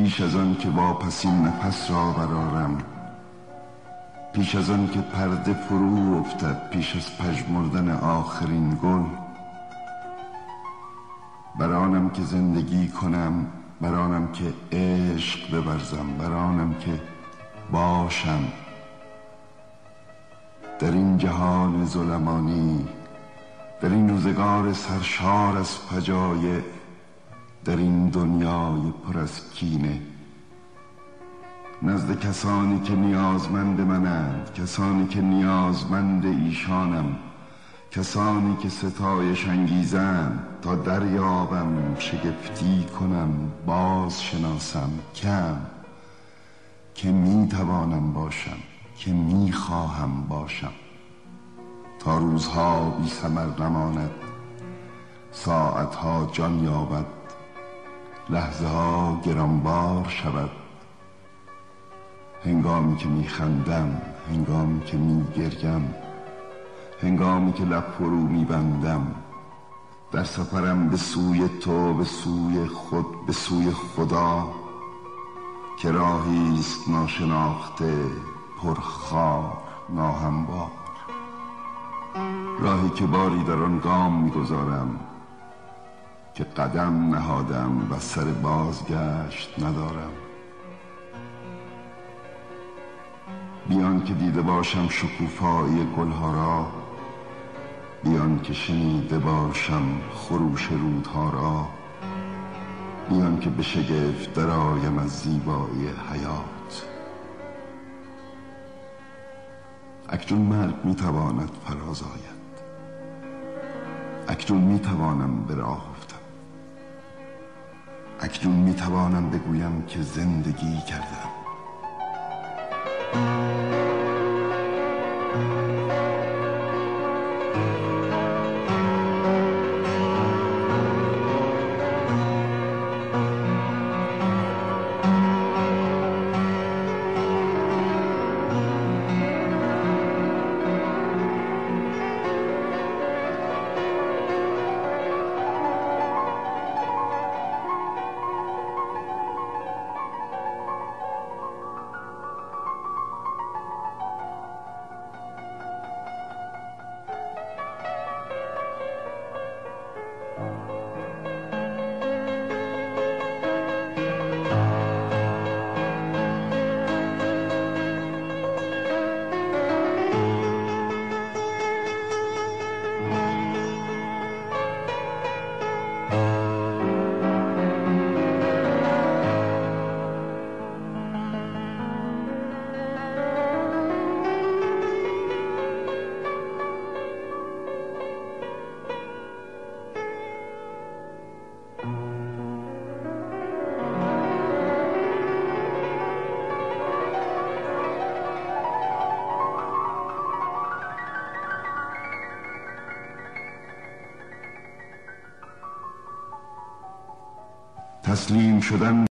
پیش از آن که واپسین نفس را برارم، پیش از آن که پرده فرو افتد، پیش از پژمردن آخرین گل، برانم که زندگی کنم، برانم که عشق بورزم، برانم که باشم در این جهان ظلمانی، در این روزگار سرشار از فجایع، در این دنیای پر از کینه، نزد کسانی که نیازمند منند، کسانی که نیازمند ایشانم، کسانی که ستایش انگیزند، تا دریابم، شگفتی کنم، باز شناسم کم که می توانم باشم، که می خواهم باشم، تا روزها بی ثمر نماند، ساعتها جان یابد، لحظه ها گرانبار شود، هنگامی که می خندم، هنگامی که می گریم، هنگامی که لب فرو می بندم، در سفرم به سوی تو، به سوی خود، به سوی خدا، که راهی است ناشناخته، پرخار، ناهموار، راهی که باری در آن گام می‌گذارم که قدم نهادم و سر بازگشت ندارم، بیان که دیده باشم شکوفایی گلها را، بیان که شنیده باشم خروش رودها را، بیان که به شگفت درآیم از زیبایی حیات. اکنون مرگ میتواند فراز آید، اکنون میتوانم به راه افتم، اکنون میتوانم بگویم که زندگی کردم. تسلیم شدن